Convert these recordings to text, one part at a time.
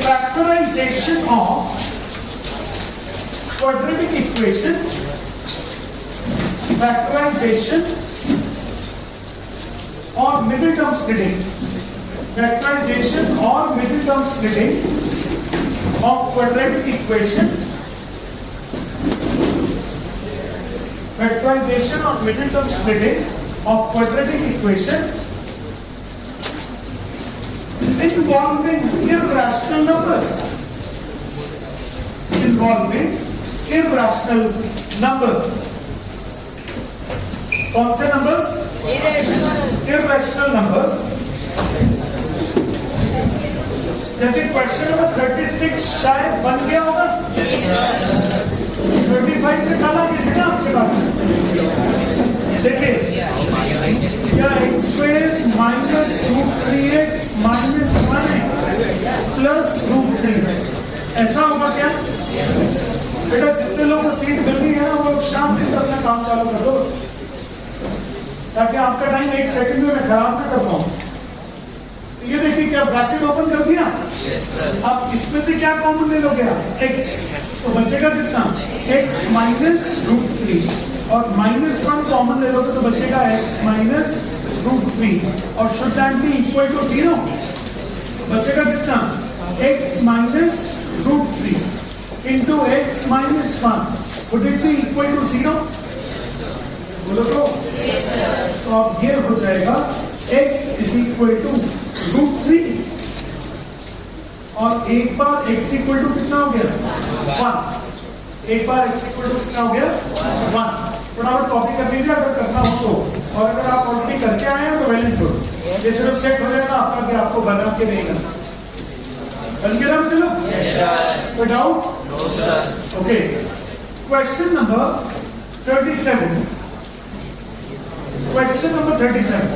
factorization of quadratic equations, factorization or middle term splitting, factorization or middle term splitting of quadratic equation, factorization or middle term splitting of quadratic equation involving irrational numbers, involving irrational numbers. कौन से numbers? Irrational numbers. जैसे question number 36 शायद बन गया होगा, 35 निकाला ये थे ना आपके पास। देखिए क्या x square minus √3x minus 1x plus √3 ऐसा होगा क्या? बेटा जितने लोगों को सीट मिलनी है ना वो शाम दिन तक अपना काम चालू कर दो, ताकि आपका टाइम 1 सेकंड में मैं खराब ना कर पाऊं। ये देखिए क्या ब्रैकेट ओपन कर दिया। अब इसमें से क्या कॉमन ले लोगे आप? x, तो बचेगा कितना? x माइनस √3 और -1 कॉमन ले लोगे तो बचेगा x माइनस √3 और should that be equal to 0? बचेगा कितना? x minus √3 into x minus 1 would it be equal to 0? बोलो तो अब ये हो जाएगा x इज इक्वल टू √3 और एक बार x इक्वल टू कितना हो गया? 1। एक बार x इक्वल टू कितना हो गया? 1। फटाफट कॉपी कर लीजिए अगर करना हो तो, और अगर आप ऑलरेडी करके आए हैं तो वेल एंड गुड। ये सिर्फ चेक हो जाएगा आपका कि आपको बना के नहीं करना। बन के नाम चलो, कोई doubt? Okay, question number 37। Question number 37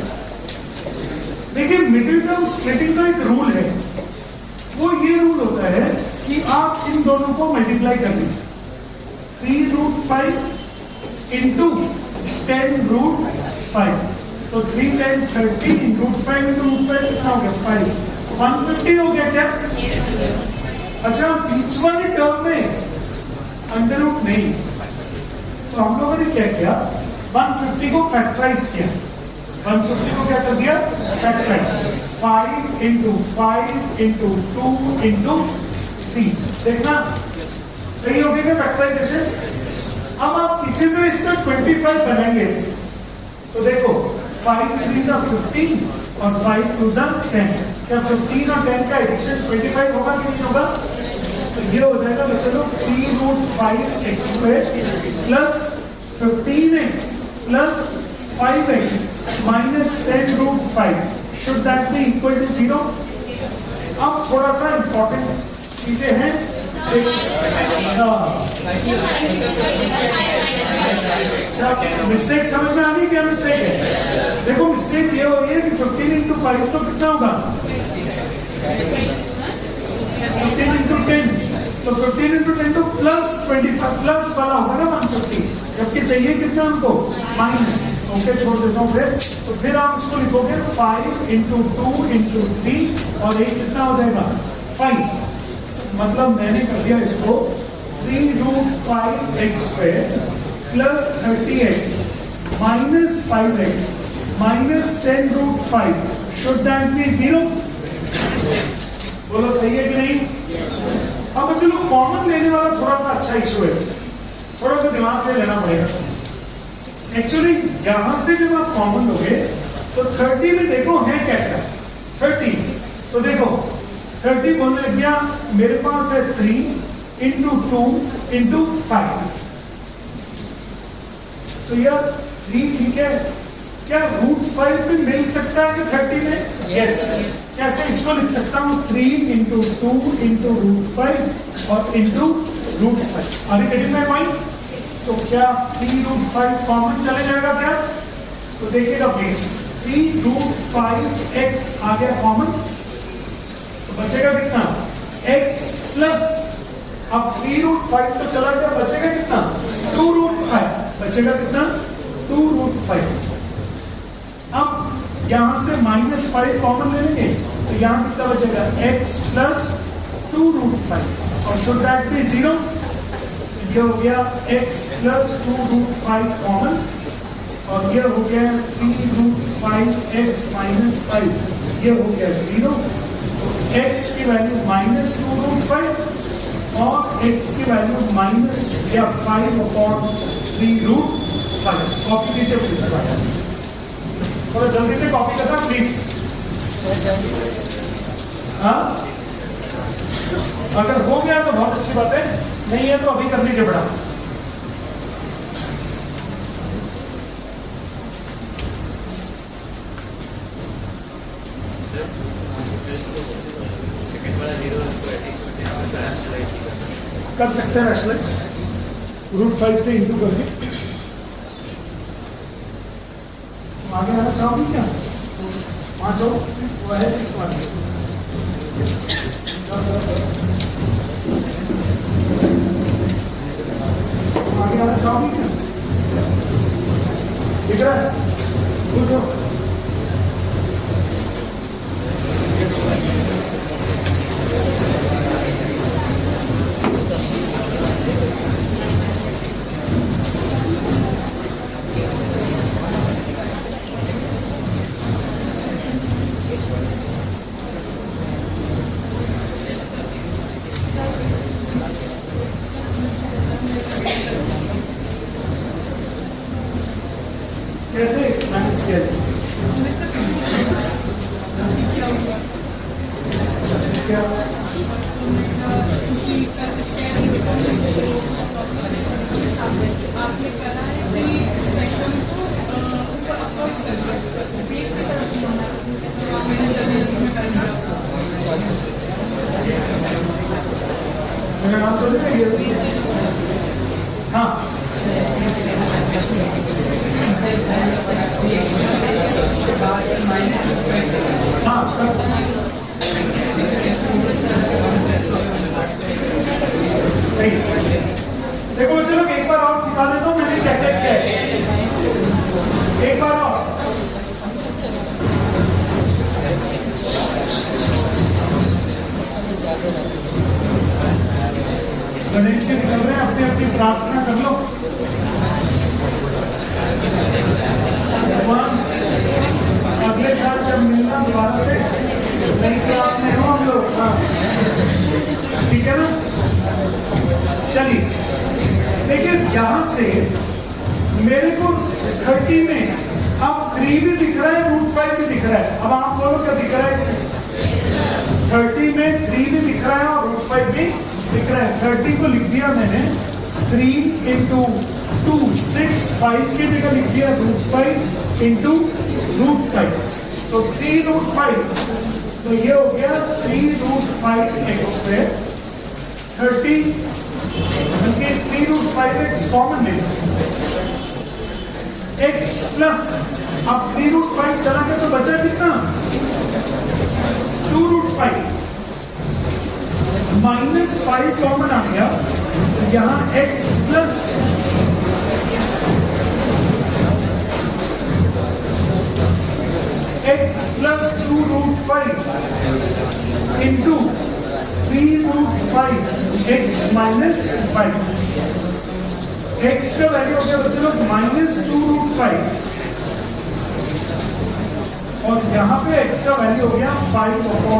देखिए, मिडिल टर्म स्प्लिटिंग का एक रूल है। वो ये रूल होता है कि आप इन दोनों को मल्टीप्लाई कर लीजिए। 3√5 इंटू 10√5 तो 3 10 30 इंटू 5 इंटू √5 कितना हो गया? 5। 150 हो गया क्या? yes. अच्छा, बीच वाले टर्म में अंडर रूट नहीं, तो हम लोगों ने क्या किया? 150 को फैक्टराइज किया। 150 को क्या कर दिया? फैक्टराइज। 5 into 5 into 2 into 3। देखना सही हो गया क्या फैक्टराइजेशन? अब आप इसी में इसका 25 बनाएंगे। तो देखो 5 3 का 15 और 5 2 10। क्या 15 और 10 का एडिशन 25 होगा कि नहीं होगा? तो ये हो जाएगा तो चलो 3√5x square plus 15x plus 5x minus 10√5 should that be equal to 0? अब थोड़ा सा इंपॉर्टेंट चीजें हैं। मिस्टेक समझ में आ गई? क्या मिस्टेक है? देखो मिस्टेक ये हो रही है कि 15 इंटू 5 तो कितना होगा? 15 इंटू 10 तो 15 इंटू 10 तो प्लस 25 प्लस वाला होगा ना 150, जबकि चाहिए कितना हमको? माइनस। ओके, छोड़ देता हूँ फिर। तो फिर आप इसको लिखोगे 5 इंटू 2 इंटू 3 और एक कितना हो जाएगा? 5। मतलब मैंने कर दिया इसको 3√5x square plus 30x minus 5x minus 10√5 should that be 0? बोलो सही है कि नहीं? अब चलो कॉमन लेने वाला थोड़ा सा अच्छा इशू है, थोड़ा सा दिमाग से लेना पड़ेगा। एक्चुअली यहां से जब आप कॉमन लोगे तो 30 में देखो है क्या क्या? 30 तो देखो 30 बोलने लग गया मेरे पास है 3 इंटू 2 इंटू 5। तो यार 3 ठीक है, क्या √5 में मिल सकता है कि 30 में? यस। कैसे इसको लिख सकता हूँ? 3 इंटू 2 इंटू √5 और इंटू √5। अभी गेटिंग माय पॉइंट? तो क्या 3√5 कॉमन चले जाएगा क्या? तो देखिएगा प्लीज, 3√5x आ गया कॉमन, तो बचेगा कितना? x प्लस, अब 3√5 तो चला गया, बचेगा कितना? 2√5 बचेगा कितना? 2√5। अब यहां से -5 कॉमन ले लेंगे तो यहां कितना बचेगा? x प्लस 2 रूट 5 और शुड दैट बी 0? ये हो गया x प्लस 2 रूट 5 कॉमन और ये हो गया 3 रूट 5x माइनस 5, ये हो गया 0। x की वैल्यू माइनस 2 रूट 5 और x की वैल्यू माइनस या 5/3 रूट 5। कॉपी कीजिए प्लीज, थोड़ा जल्दी से कॉपी करना प्लीज। हाँ, अगर हो गया तो बहुत अच्छी बात है, नहीं है तो अभी कर लीजिए बड़ा। कर सकते हैं रैशनलाइज रूट 5 से इंटू करके। आगे आना चाहोगी क्या? वहां जाओ, वो है आगे आना चाहोगी क्या? दिख रहा है? पूछो। कैसे मैनेज किया जाए? क्या मेरा नाम तो नहीं है? हाँ, सही। देखो बच्चे लोग, एक बार और सिखा देता हूँ मैंने क्या क्या किया है। एक बार और गणेश जी निकल रहे हैं, अपनी अपनी प्रार्थना कर लो। भगवान अगले साल जब मिलना दोबारा से नई क्लास में हो हम लोग। हाँ, ठीक है ना? चलिए देखिए, यहां से मेरे को 30 में अब 3 भी दिख रहा है, रूट 5 भी दिख रहा है। अब आप बोलो क्या दिख रहा है? 30 में 3 भी दिख रहा है और रूट 5 भी दिख रहा है। 30 को लिख दिया मैंने 3 इंटू 2 6, 5 की जगह लिख दिया रूट 5 इंटू रूट 5, तो 3 रूट 5, तो ये हो गया 3 root 5 x square. 30 3 root 5 x common ले, एक्स प्लस अब 3 रूट 5 चला गया तो बचा कितना? 2 रूट 5 माइनस 5 कॉमन आ गया, यहां x plus x plus 2 root 5 into 3 root 5 x minus 5। X का वैल्यू हो गया बच्चों लोग -2 रूट 5 और यहां पे एक्स का वैल्यू हो गया 5/3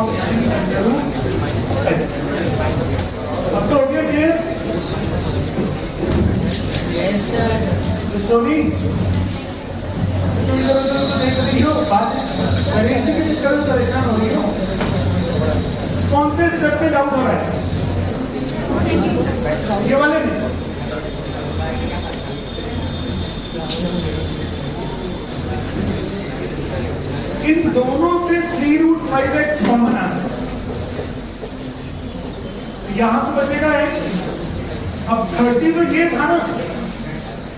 अब तो हो गया क्लियर? सोनी देख रही हो बात, गणेश जी के चक्कर में परेशान हो रही हो। कौन से स्टेप पे डाउट हो रहा है? ये वाले नहीं, इन दोनों से 3 रूट 5x कॉमन आ रहा है, यहां तो बचेगा x। अब 30 तो ये था ना,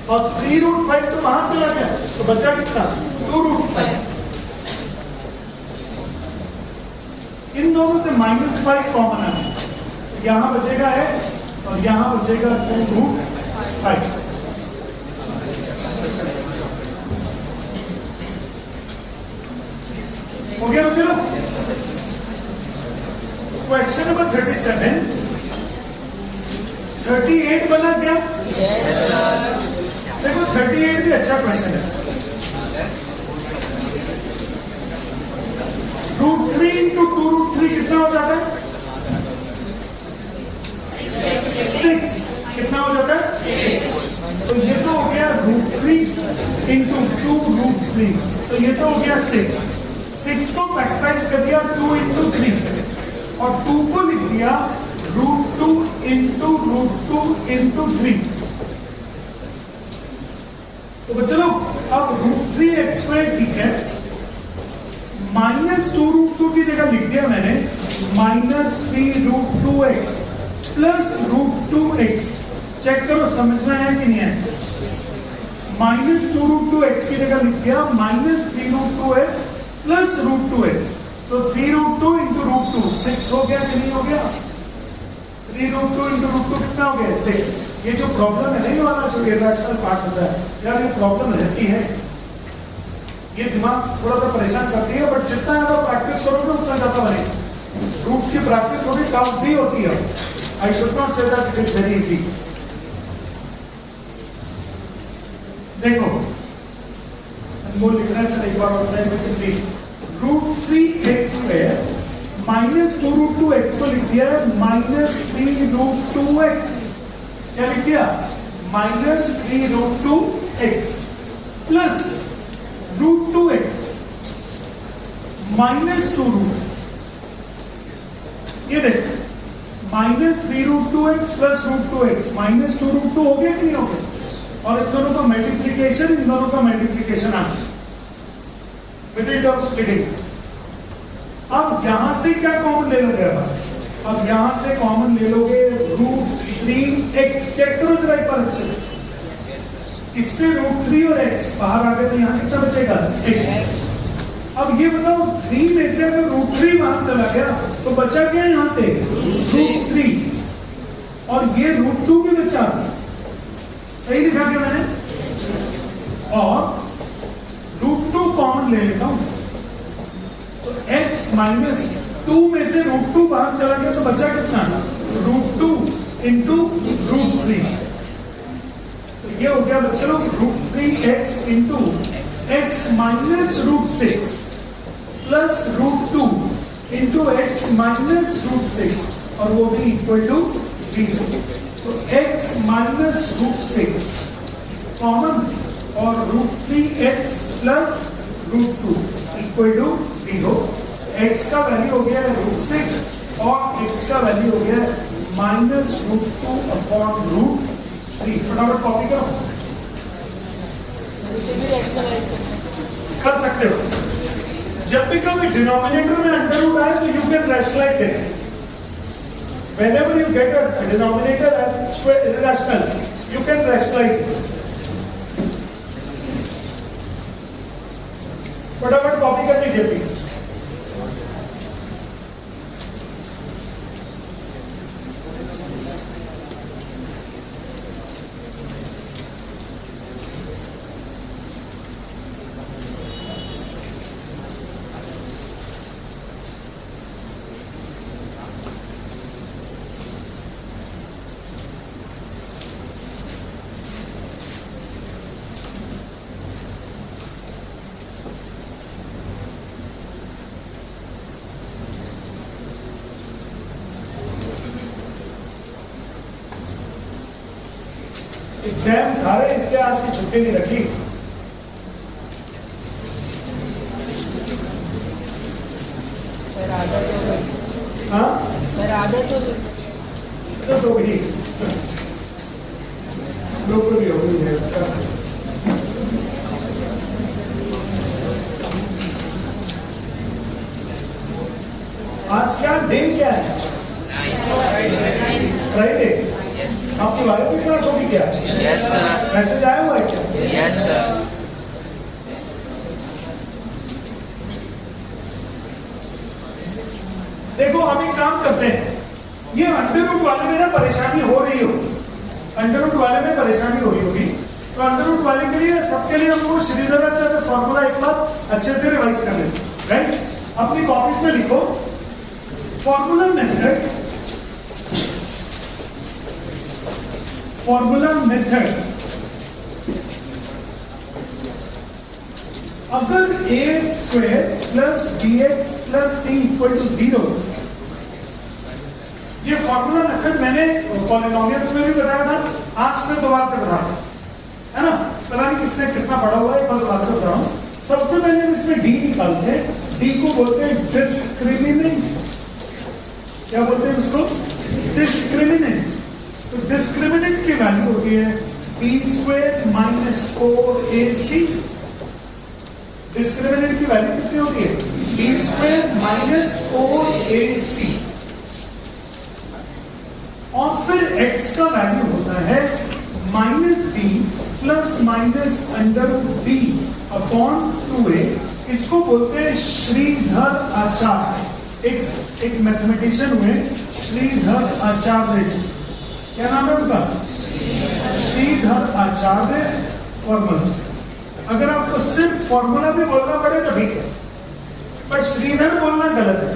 और 3 रूट 5 तो वहां चला गया, तो बचा कितना? 2 रूट 5। इन दोनों से -5 कॉमन आ गया, यहां बचेगा x और यहां बचेगा 2 रूट 5। हो गया बच्चे लोग? क्वेश्चन नंबर 37, 38 बना क्या? देखो 38 भी अच्छा क्वेश्चन है। √3 इंटू 2√3 कितना हो जाता है? 6। कितना हो जाता है? तो ये तो हो गया √3 इंटू 2√3, तो ये तो हो गया 6। 6 को फैक्टराइज कर दिया 2 इंटू 3 और 2 को लिख दिया √2 इंटू 3। तो चलो अब √3x² ठीक है, -2√2 की जगह लिख दिया मैंने -3√2x प्लस √2x। चेक करो समझ में आया कि नहीं है? -2√2x की जगह लिख दिया -3√2x प्लस √2x, तो 3√2 इंटू √2 6 हो गया कि नहीं हो गया? 3√2 इंटू √2 कितना हो गया? 6। ये जो प्रॉब्लम है नहीं वाला जो इरेशनल पार्ट होता है यार, ये प्रॉब्लम रहती है, ये दिमाग थोड़ा सा परेशान करती है, बट जितना ज्यादा प्रैक्टिस करोगे उतना ज्यादा बनेगा। रूट्स की प्रैक्टिस थोड़ी टफ भी होती है। I should not say that it is very easy. देखो वो लिखना है एक बार और प्लीज। √3x² -2√2x को लिख दिया है -3√2x। क्या लिख दिया? -3√2x plus √2x -2√2। ये देख -3√2x प्लस √2x -2√2 हो गया कि नहीं हो गया? और इन दोनों का मल्टीप्लीकेशन, इन दोनों का multiplication answer method of splitting. अब यहां से क्या कॉमन ले लोगे? अब यहां से कॉमन ले लोगे √3x। चेक करो जरा एक बार अच्छे से। इससे √3 और x बाहर आ गए तो यहां कितना बचेगा? x। अब ये बताओ 3 में से अगर √3 बाहर चला गया तो बचा क्या यहां पे? √3 और ये √2 भी बचा। सही लिखा क्या मैंने? और √2 कॉमन ले लेता हूं तो x -2 में से √2 बाहर चला गया तो बचा कितना? √2 इंटू √3। तो ये हो गया बच्चे लोग √3x into x -√6 plus √2 into x -√6 और वो भी इक्वल टू 0। तो x -√6 कॉमन और √3x plus √2 equal to 0। x का वैल्यू हो गया है √6 और x का वैल्यू हो गया है -√2 अपॉन √3। फटाफट कॉपी करो, कर सकते हो। जब भी कभी डिनोमिनेटर में अंडर रूट आए तो you can rationalize it. Whenever you get a denominator as irrational, you can rationalize it. फटाफट कॉपी कर लीजिए प्लीज। एग्जाम सारे इसलिए आज की छुट्टी नहीं रखी। सर आदत हो गई। हाँ सर आदत हो गई तो भी लोग को भी हो गई है। आज क्या डे क्या है? फ्राइडे। आपकी वायरल की क्लास होगी क्या? Yes sir. मैसेज आया हुआ है क्या? Yes sir. देखो हम एक काम करते हैं, ये अंडर रूट वाले में ना परेशानी हो रही होगी, अंडर रूट वाले में परेशानी हो रही होगी, तो अंडर रूट वाले के लिए सबके लिए हम लोग श्रीधराचार्य फॉर्मूला एक बार अच्छे से रिवाइज कर लेते हैं। राइट, अपनी कॉपी में लिखो फॉर्मूला मेथड अगर ax square plus bx plus c equal to 0, ये फॉर्मूला मेथड मैंने पॉलिनोमियल्स में भी बताया था, आज फिर दोबारा से बता रहा हूं, है ना? पता नहीं किसने कितना पढ़ा हुआ है, एक बार दोबारा से बता रहा हूं। सबसे पहले हम इसमें d निकालते हैं। d को बोलते हैं डिस्क्रिमिनेंट। क्या बोलते हैं उसको? डिस्क्रिमिनेंट। तो डिस्क्रिमिनेंट की वैल्यू होती है b square minus 4ac। Discriminant की वैल्यू कितनी होती है? b square minus 4ac। और फिर x का वैल्यू होता है minus b plus minus under root b upon 2a। इसको बोलते हैं श्रीधर आचार्य। एक मैथमेटिशियन हुए श्रीधर आचार्य जी। क्या नाम है उनका? श्रीधर आचार्य फॉर्मूला। अगर आपको सिर्फ फॉर्मूला भी बोलना पड़े तो ठीक है, पर श्रीधर बोलना गलत है।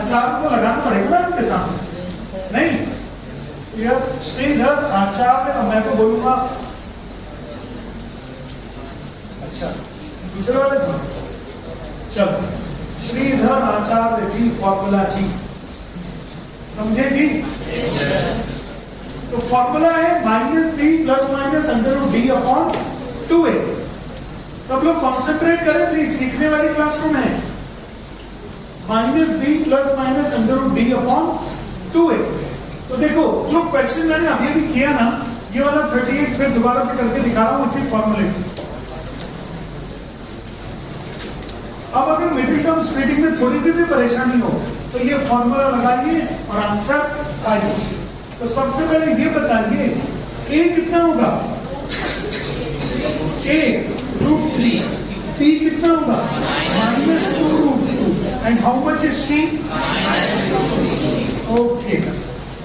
आचार्य को लगाना पड़ेगा ना आपके सामने, नहीं? यह श्रीधर आचार्य, मैं तो बोलूंगा। अच्छा, दूसरे वाले चलो, श्रीधर आचार्य जी फॉर्मूला जी, समझे जी? तो फॉर्मूला है minus B plus minus under root D upon 2a। सब लोग कॉन्सेंट्रेट करें प्लीज, सीखने वाली क्लासरूम है। Minus B plus minus under root D upon 2a। तो देखो, जो क्वेश्चन मैंने अभी भी किया ना, ये वाला 38 फिर दोबारा से करके दिखा रहा हूं इसी फॉर्मूले से। अब अगर मिडिल टर्म स्प्लिटिंग में थोड़ी सी भी परेशानी हो तो ये फॉर्मूला लगाइए और आंसर आइए। तो सबसे पहले ये बताइए a कितना होगा? a √3। b कितना होगा? -2√2। And how much is c? Okay.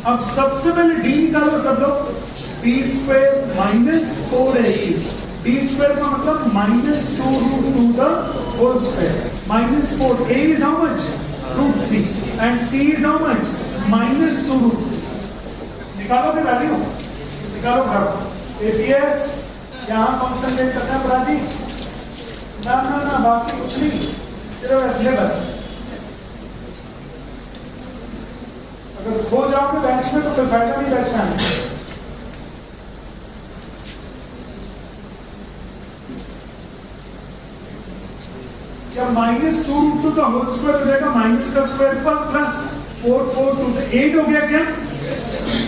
अब सबसे पहले d निकालो सब लोग। b square minus 4ac। b square का मतलब -2√2 the whole square. -4, a is how much? √3 and c is how much? -2√2। निकालो के वैल्यू, निकालो घर। एपीएस यहाँ कॉन्सेंट्रेट करना है प्राची। ना ना ना, बाकी कुछ नहीं, सिर्फ सिलेबस। अगर खो जाओगे बेंच में तो कोई फायदा नहीं बेंच में। क्या -2√2 का होल स्क्वायर हो जाएगा? माइनस का स्क्वायर पर प्लस 4 2 8 हो गया क्या?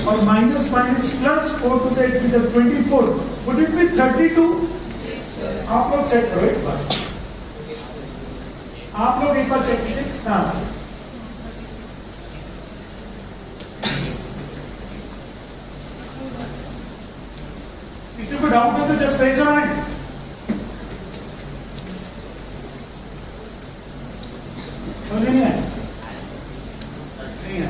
और minus minus plus 4 2 8 24। Would it B 32? आप लोग चेक करो एक बार, आप लोग एक बार चेक कीजिए। हाँ, किसी को डाउट है तो जस्ट रेज योर हैंड। नहीं है, नहीं है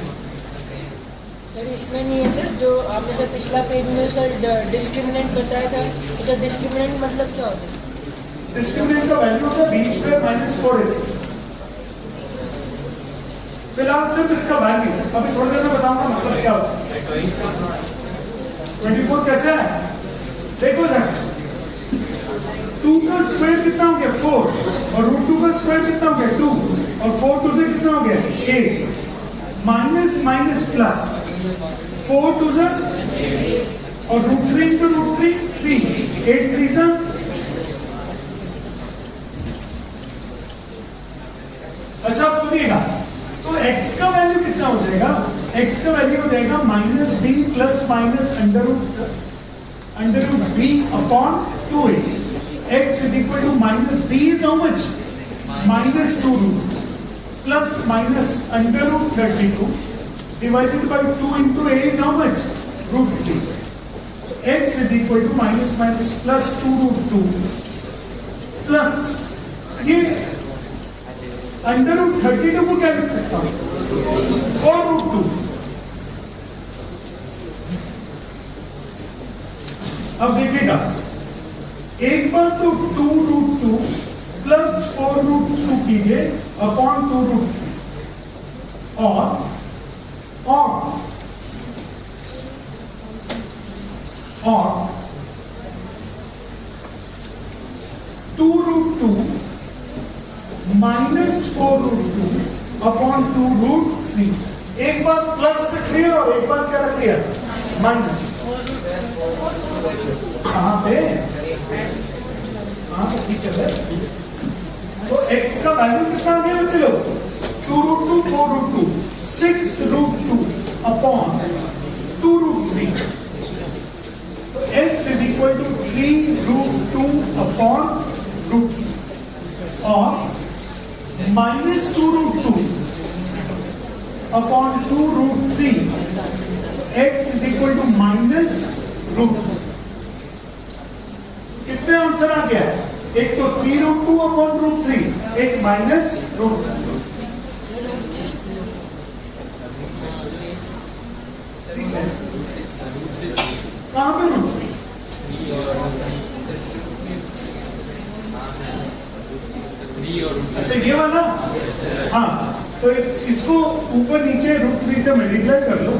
सर। इसमें नहीं है सर, जो आपने सर पिछला पेज में सर डिस्क्रिमिनेंट बताया था, तो सर डिस्क्रिमिनेंट मतलब क्या होता है? डिस्क्रिमिनेंट का वैल्यू होता है b स्क्वायर माइनस 4ac। फिलहाल सिर्फ इसका वैल्यू, अभी थोड़ी देर में बताऊंगा मतलब क्या होता है। 24 कैसे है देखो जरा। 2 का स्क्वायर कितना हो गया? 4। और √2 का स्क्वायर कितना हो गया? 2। और 4 2 से कितना हो गया? 8। माइनस माइनस प्लस 4 2 से और √3 इंटू √3 3। 8 3 से। अच्छा आप सुनिएगा, तो x का वैल्यू कितना हो जाएगा? x का वैल्यू हो जाएगा -b plus minus under root b upon 2a। x is equal to -b is how much? -2√2 plus minus under root 32 divided by 2 into a is how much? √3. X is equal to minus minus plus 2√2 plus ये under root 32 को क्या लिख सकता हूं? 4√2। अब देखिएगा, एक बार तो 2√2 प्लस 4√2 कीजिए अपॉन 2√3। और 2 root 2 minus 4 root 2 upon 2 root 3. एक बार प्लस रख लिया और एक बार क्या रख लिया, माइनस. कहां पे, हाँ तो ठीक है. तो x का वैल्यू कितना आ गया बच्चे लोग, 2 root 2 4 root 2 6 root 2 upon 2 root 3. तो x is equal to 3 root 2 upon root 3 और minus 2 root 2 upon 2 root 3. x is equal to minus root 2. कितने आंसर आ गया, एक तो 3 root 2 upon root 3, एक minus root 2. कहां पे रूट 3, अच्छा ये वाला, हाँ तो इसको ऊपर नीचे रूट 3 से मल्टीप्लाई कर लो.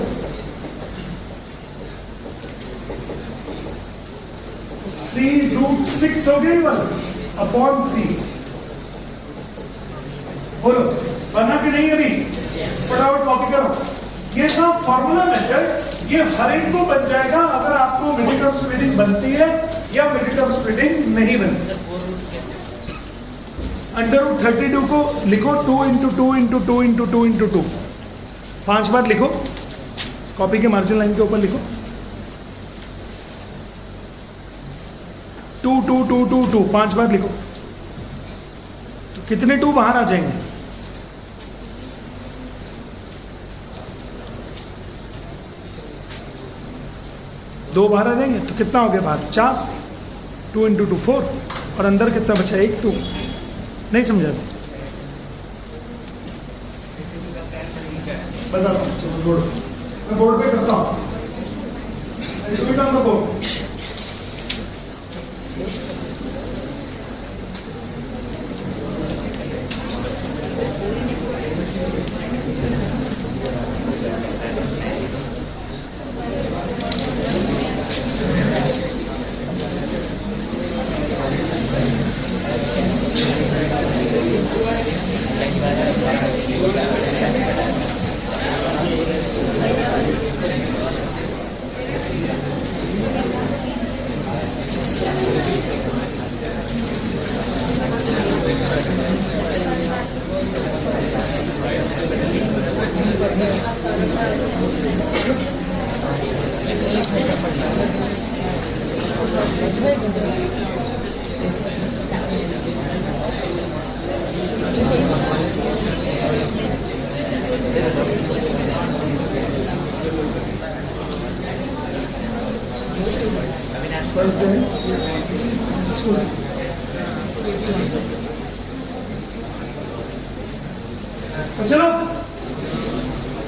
3 root 6 हो गई वाला अपॉन 3. बोलो बना कि नहीं अभी, फटाफट कॉपी करो. ये था फॉर्मूला मेथड, ये हर एक को बन जाएगा अगर आपको मिडिल टर्म स्प्लिटिंग बनती है या मिडिल टर्म स्प्लिटिंग नहीं बनती. अंडर रूट 32 को लिखो 2 into 2 into 2 into 2 into 2 5 बार लिखो, कॉपी के मार्जिन लाइन के ऊपर लिखो 2 2 2 2 2 5 बार लिखो. तो कितने 2 बाहर आ जाएंगे, 2 बाहर आ जाएंगे. तो कितना हो गया बाहर, 4. 2 into 2 4 और अंदर कितना बचा, 1 2. नहीं समझा, बताता हूँ. मैं बोर्ड पे करता हूँ, बोर्ड. चलो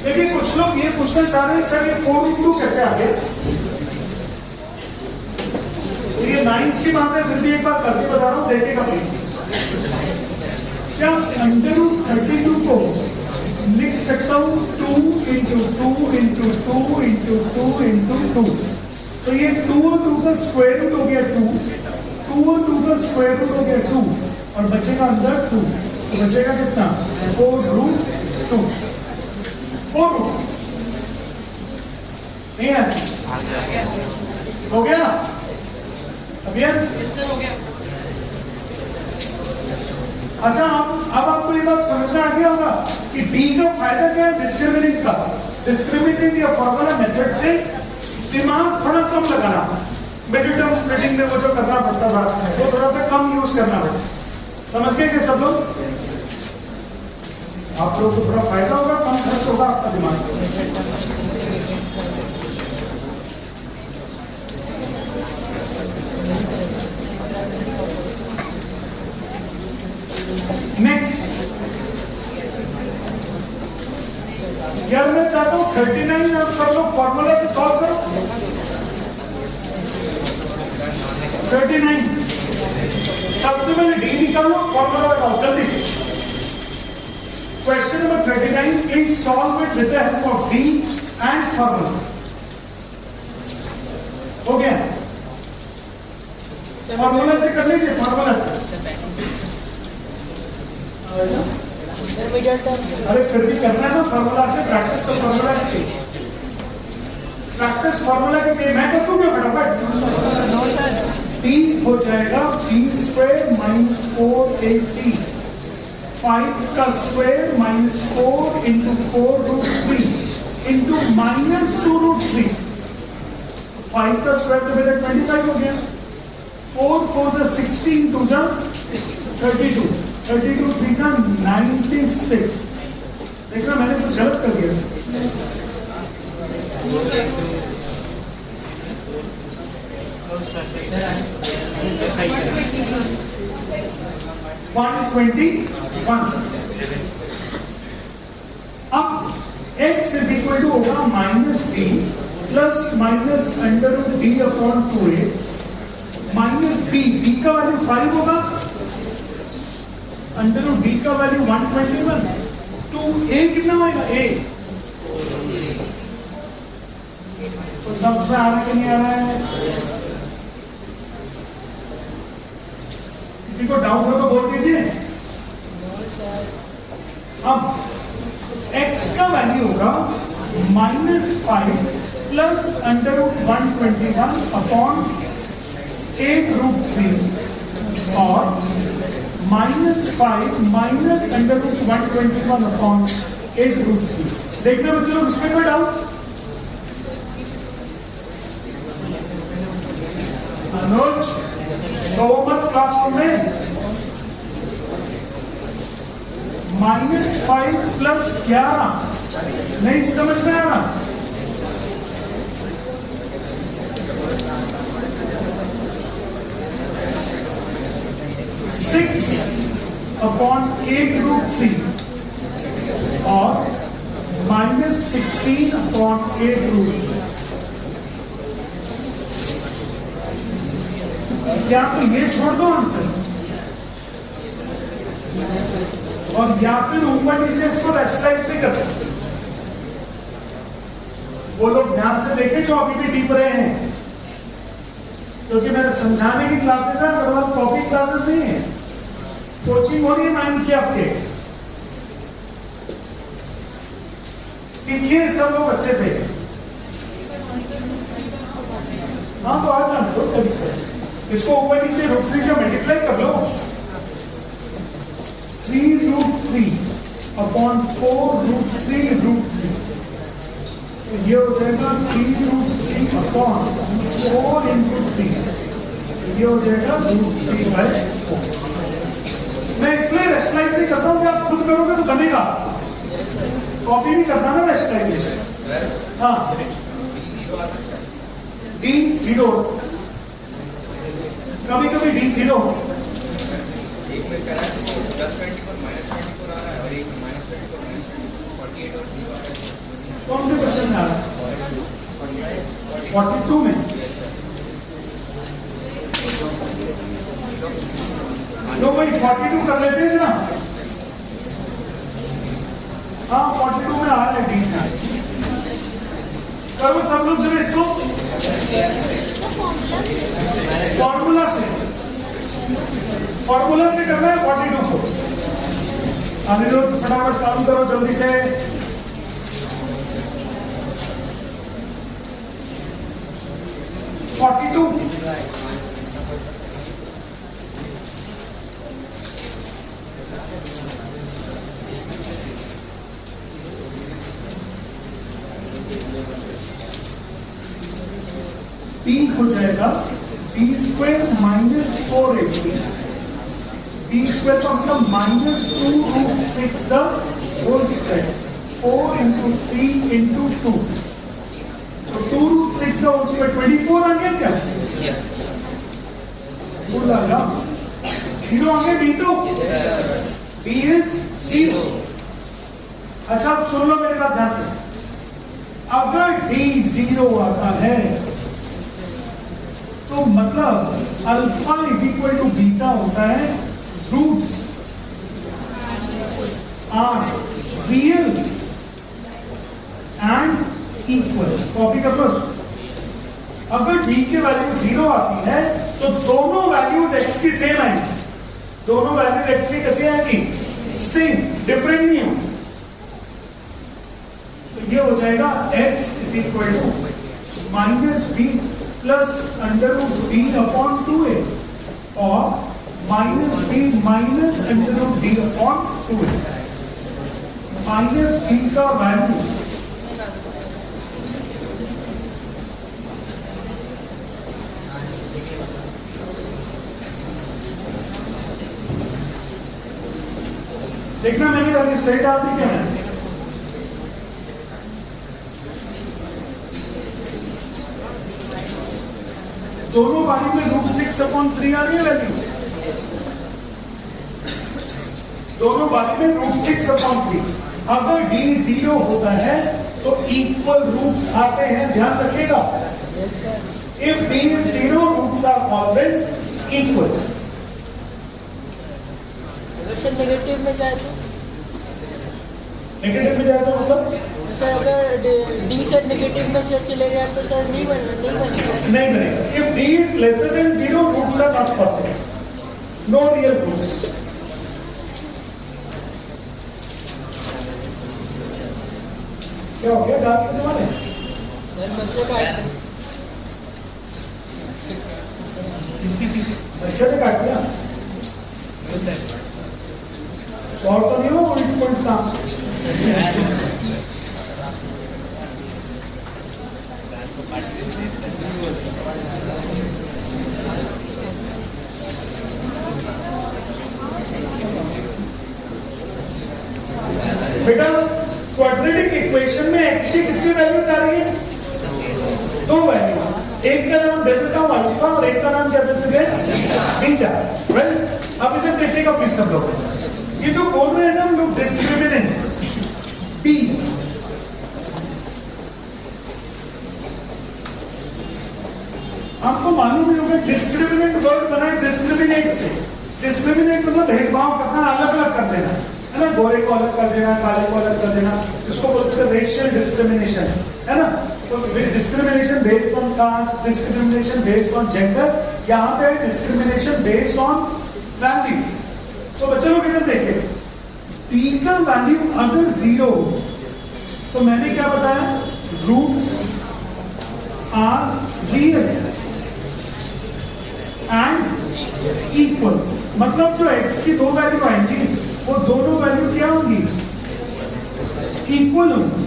देखिए, कुछ लोग ये पूछना चाह रहे हैं सर ये 4 root 2 कैसे आ गया. ये 9th की बात है, फिर भी एक बार करके बता रहा हूं, देखेगा प्लीज. क्या अंडर रूट 32 को लिख सकता हूं 2 into 2 into 2 into 2 into 2. तो ये 2 और 2 का स्क्वायर रूट हो गया 2, 2 और 2 का स्क्वायर रूट हो गया 2 और बचेगा अंदर 2. तो बचेगा कितना, 4 root 2. 4 root नहीं है, हो गया अभी हो गया. अच्छा अब आपको ये बात समझना आ गया होगा कि डी का फायदा क्या है डिस्क्रिमिनेंट का. डिस्क्रिमिनेंट या फॉर्मूला मेथड से दिमाग थोड़ा कम लगाना, मिडिल टर्म स्प्लिटिंग में वो जो करना पड़ता था वो थोड़ा सा कम यूज करना पड़ता. समझ गए कि सब लोग, आप लोगों को थोड़ा फायदा होगा, कम खर्च होगा आपका दिमाग. नेक्स्ट यार मैं चाहता हूं 39 आप सब लोग फॉर्मूला से सॉल्व करो. 39 सबसे पहले डी निकालो, फॉर्मूला लगाओ जल्दी से. Question number 39. Please solve it with the help of D and formula. हो गया? फॉर्मूला से कर लीजिए, फॉर्मूला से। इंटरमीडिएट टर्म से। अरे फिर भी करना है ना फॉर्मूला से, प्रैक्टिस तो फॉर्मूला की चाहिए, प्रैक्टिस फॉर्मूला की चाहिए। मैं कर दूं क्या फटाफट? T हो जाएगा b स्क्वायर माइनस 4ac, 5 का square minus 4 into 4 root 3 into minus 2 root 3। 5 का स्क्वायर तो मेरा 25 हो गया। 4 4 जा 16 2 जा 32, 32 3 जा 96। देखना मैंने कुछ गलत कर दिया। 121। अब x इज इक्वल टू होगा minus b plus minus under root d upon 2a minus b, b का वैल्यू 5 होगा, अंडर रूट d का वैल्यू 121, तो a कितना होगा? a तो समझ में आ रहा है कि नहीं आ रहा है? किसी को डाउट हो तो बोल दीजिए। अब x का वैल्यू होगा -5 plus under root 121 upon 8 root 3 और -5 minus under root 121 upon 8 root 3। देखते बच्चे लोग, इसमें कोई डाउट? अनुज सो मत क्लासरूम में। -5 प्लस 11 नहीं समझ में आ रहा? अपॉन 8 रूट 3 और -16 अपॉन 8 रूट 3। क्या तो ये छोड़ दो आंसर, और या फिर ऊपर नीचे इसको रैशनलाइज भी कर सकते। वो लोग ध्यान से देखें जो अभी भी टीप रहे हैं, क्योंकि मेरे समझाने की क्लासेस है, मेरे पास कॉपी क्लासेस नहीं है। कोचिंग हो रही है 9 की आपके, सीखिए सब लोग अच्छे से। हाँ तो आ जाने दो, इसको ऊपर नीचे रूट 3 से मल्टीप्लाई कर लो। 3 रूट 3 अपॉन 4 रूट 3 रूट 3, ये हो जाएगा 3 रूट 3 अपॉन 4 इंटू 3, ये हो जाएगा रूट 3/4। मैं इसलिए रैशनलाइज नहीं करता हूं कि आप खुद करोगे तो बनेगा, कॉपी भी करना ना रैशनलाइजेशन। हाँ D0, कभी कभी D0 एक में करा है तो +24 -24 आ रहा है और एक में -24 -48 और 0 आ रहा है। कौन से क्वेश्चन में आ रहा है? 42 में। लो भाई 42 कर लेते हैं ना। हाँ 42 में आ रहा है D। करो सब लोग जरा इसको फॉर्मूला से करना है 42 को। अनिरुद्ध फटाफट काम करो जल्दी से। तीन हो जाएगा b square minus 4ac, b square का मतलब -2 root 6 the whole square, 4 into 3 into 2, तो 2 रूट 6 द होल स्क्वायर 24 आ गया क्या? बोला 0 आ गया। D2 d is 0। अच्छा अब सुन लो मेरे बात ध्यान से, अगर d 0 आता है तो मतलब alpha is equal to beta होता है roots r real and equal. Copy कर लो। अगर d की वैल्यू 0 आती है तो दोनों वैल्यूज x की सेम आएंगी। दोनों वैल्यूज x की कैसे आएंगी? सेम, डिफरेंट नहीं होंगी। तो ये हो जाएगा x is equal to minus B plus under root b upon 2a और minus b minus under root b upon 2a। Minus b का वैल्यू देखना, मैंने वैल्यू सही डाल दी क्या? मैंने दोनों वैल्यू में रूट 6/3 आ रही है वैल्यू। दोनों वैल्यू में रूट 6/3। अगर d 0 होता है तो इक्वल रूट्स आते हैं, ध्यान रखिएगा। If d is 0, roots are always equal. Sir negative में जाए तो? नेगेटिव में जाए तो मतलब सर अगर d से नेगेटिव में चले गया तो सर नहीं बनेगा। नहीं बनेगा। If d is lesser than 0, roots are not possible. No real roots. क्या हो गया? डाल कितने वाले? सर बच्चे काट अच्छा से काट दिया। और तो नहीं हो उल्ट पुल्ट काम। बेटा क्वाड्रेटिक इक्वेशन में x की कितनी वैल्यू आ रही है? 2 वैल्यू। एक का नाम दे देता हूं अल्फा और एक का नाम क्या दे देते हैं? बीटा। वेल, अब इधर देखिएगा प्लीज सब लोग। ये जो बोल रहे हैं ना हम लोग डिस्क्रिमिनेंट b, आपको मालूम नहीं होगा डिस्क्रिमिनेंट वर्ड बना है डिस्क्रिमिनेट से। डिस्क्रिमिनेट मतलब भेदभाव करना, अलग अलग कर देना, है ना। गोरे को अलग कर देना, काले को अलग कर देना, इसको बोलते हैं रेशियल डिस्क्रिमिनेशन, है ना। तो discrimination based on caste, discrimination based on gender, यहाँ पे डिस्क्रिमिनेशन बेस्ड ऑन वैल्यू। तो बच्चे लोग इधर देखिए, p का वैल्यू अगर 0 तो मैंने क्या बताया? Roots are real and equal. मतलब जो x की 2 वैल्यू आएंगी वो दोनों वैल्यू क्या होंगी? इक्वल होंगी।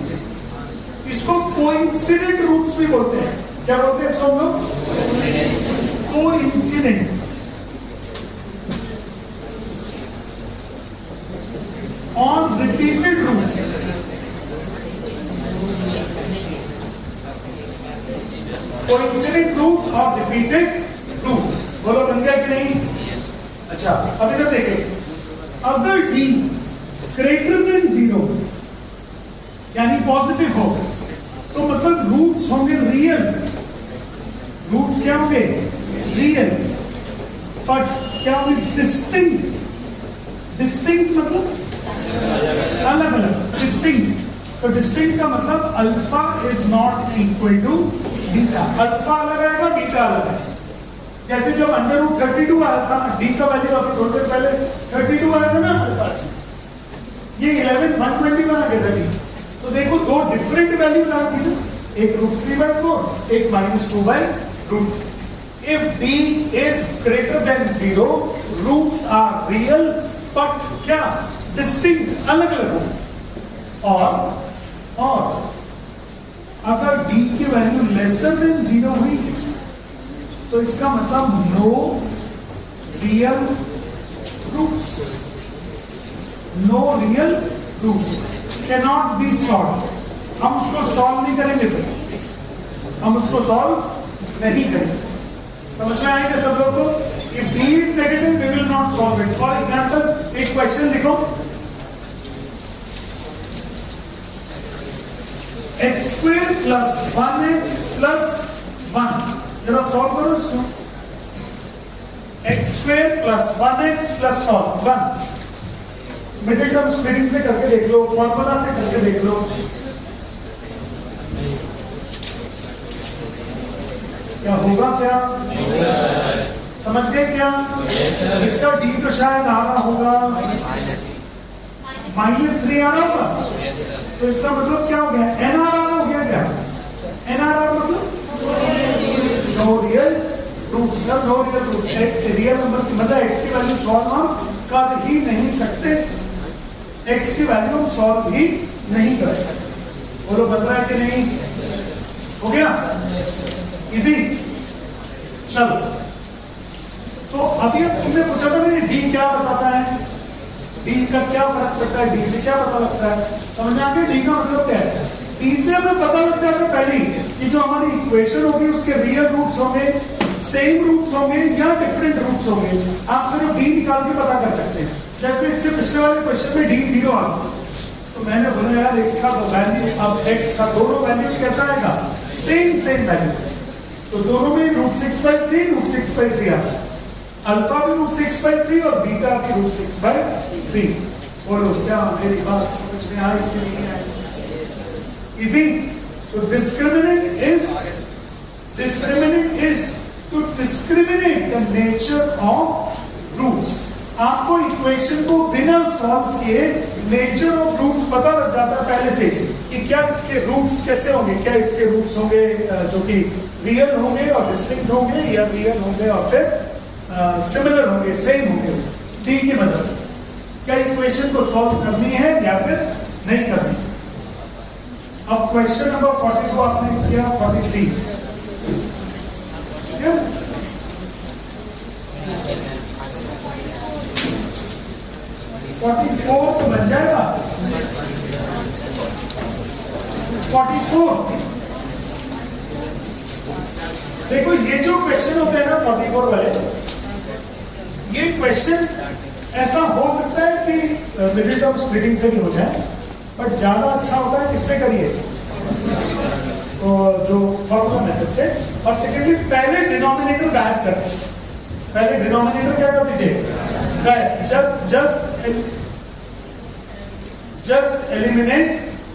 इसको कोइंसिडेंट रूट्स भी बोलते हैं। क्या बोलते हैं इसको हम लोग? Coincident. on repeated roots, coincident roots or repeated roots। बोलो बन गया कि नहीं? अच्छा, अब इधर देखिए, अगर d ग्रेटर देन 0 यानी पॉजिटिव हो तो मतलब रूट्स होंगे रियल। रूट्स क्या होंगे? रियल। बट क्या होंगे? डिस्टिंक्ट। डिस्टिंक्ट मतलब अलग अलग। डिस्टिंक्ट, तो डिस्टिंक्ट का मतलब alpha is not equal to beta. Alpha अलग आएगा, बीटा अलग आएगा। जैसे जब अंडर रूट 32 आया था, डी का वैल्यू अभी थोड़ी देर पहले 32 आया था ना हमारे पास, ये 11 120 बना गया था डी। तो देखो दो डिफरेंट वैल्यू ला दी ना, एक √3/4, एक -2/√3। If d is greater than 0, roots are real but क्या? डिस्टिंक्ट, अलग अलग हो। और अगर d की वैल्यू लेसर देन 0 हुई तो इसका मतलब no real roots. No real roots cannot be solve. हम उसको सॉल्व नहीं करेंगे, फिर हम उसको सॉल्व नहीं करेंगे। समझ में आएगा सब लोग को? If d is negative, we will not solve it. For example, एक क्वेश्चन लिखो, x² + 1x + 1। जरा सॉल्व करो इसको। x² + 1x + 1। Middle term splitting से करके देख लो, फॉर्मूला से करके देख लो। क्या होगा? क्या समझ गए क्या? इसका डी तो शायद आ रहा होगा -3 आ रहा होगा, तो इसका मतलब क्या हो गया? NRR हो गया। क्या NRR मतलब? No real root. Sir no real root, real number मतलब एक्स की वैल्यू सॉल्व हम कर ही नहीं सकते, एक्स की वैल्यू हम सॉल्व ही नहीं कर सकते। बोलो बन रहा है कि नहीं? हो गया इजी? चलो, तो अभी तुमने पूछा था ना डी क्या बताता है, डी का क्या फर्क पड़ता है, डी से क्या पता लगता है? समझ में आ गया? डी का मतलब क्या है? डी से हमें पता लग जाता है पहले कि जो हमारी इक्वेशन होगी उसके रियल रूट्स होंगे, सेम रूट्स होंगे या डिफरेंट रूट्स होंगे। आप सिर्फ डी निकाल के पता कर सकते हैं। जैसे इससे पिछले वाले क्वेश्चन में डी 0 आ गया, तो मैंने बोला यार इसका वैल्यू, अब एक्स का दोनों वैल्यू कैसा आएगा? Same value. तो दोनों में √6/3 √6/3 आ गया, अल्फा भी √6/3 और बीटा भी √6/3। बोलो क्या मेरी बात समझ में आई कि नहीं आई? इजी? तो discriminant is to discriminate the nature of roots. आपको इक्वेशन को बिना सॉल्व किए नेचर ऑफ रूट्स पता लग जाता है पहले से कि क्या इसके रूट्स कैसे होंगे, क्या इसके रूट्स होंगे जो कि रियल होंगे और डिस्टिंक्ट होंगे, या रियल होंगे और फिर सिमिलर होंगे, सेम होंगे। डी की मदद से क्या इक्वेशन को सॉल्व करनी है या फिर नहीं करनी। अब क्वेश्चन नंबर 42 आपने किया, 43 44 तो बन जाएगा। 44 देखो, ये जो क्वेश्चन होते हैं ना 44 वाले, ये क्वेश्चन ऐसा हो सकता है कि मिडिल टर्म स्प्लिटिंग से भी हो जाए, बट ज्यादा अच्छा होता है किससे करिए? तो जो फॉर्मूला मेथड से। और सेकेंडली पहले डिनोमिनेटर गायब कर, पहले डिनोमिनेटर क्या कर दीजिए? गायब। Just eliminate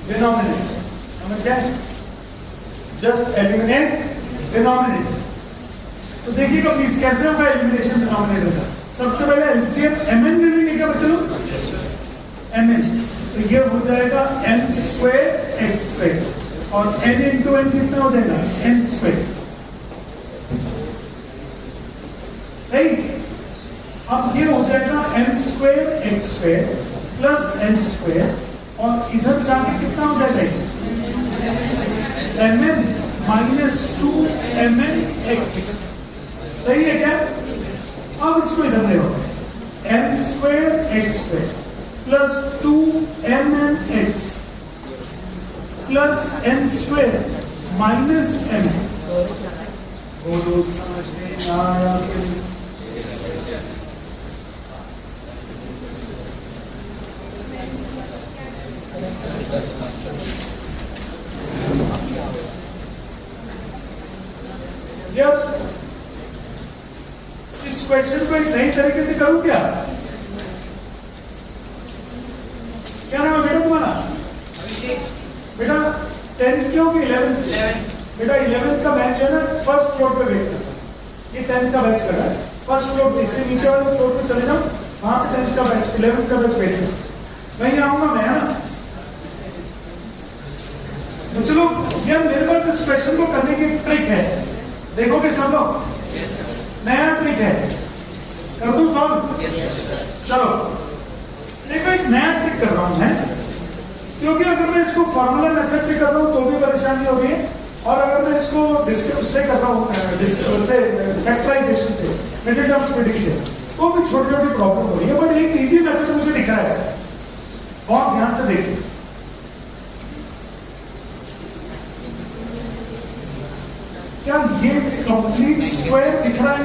denominator. समझ गए? Just eliminate denominator. तो देखिएगा प्लीज कैसे होगा एलिमिनेशन डिनोमिनेटर का। सबसे पहले एलसीएम mn ले लेंगे क्या बच्चों? mn, तो ये हो जाएगा m² x² और n into n कितना हो जाएगा? n²। सही? अब ये हो जाएगा m² x² प्लस n² और इधर जाके कितना हो जाएगा? mn -2 mn x। सही है क्या? अब इसको इधर ले आओ, m² x² plus 2 mn x plus n² minus m। बोलो समझ में आया? इस क्वेश्चन को एक नई तरीके से करूं क्या? क्या नाम है बेटा तुम्हारा? बेटा 10 क्यों कि 11? बेटा 11 का बैच है ना, फर्स्ट फ्लोर पे वेट करता। ये 10 का बैच कर रहा है फर्स्ट फ्लोर पे, इससे नीचे वाले फ्लोर पे चले जाओ, वहां पे 10 का बैच 11 का बैच वेट करता। वहीं आऊंगा मैं ना। तो चलो ये मेरे पास इस क्वेश्चन को करने की एक ट्रिक है, देखोगे सब लोग? नया ट्रिक है, कर दूं सॉल्व? चलो देखो, एक नया ट्रिक कर रहा हूं मैं, क्योंकि अगर मैं इसको फॉर्मूला मेथड से कर रहा हूं तो भी परेशानी होगी, और अगर मैं इसको से कर रहा हूं फैक्टराइजेशन से, मिडिल टर्म स्प्लिटिंग से, तो भी छोटी छोटी प्रॉब्लम हो रही है। बट एक इजी मेथड मुझे दिख रहा है, बहुत ध्यान से देखिए। क्या ये कंप्लीट स्क्वायर दिख रहा है?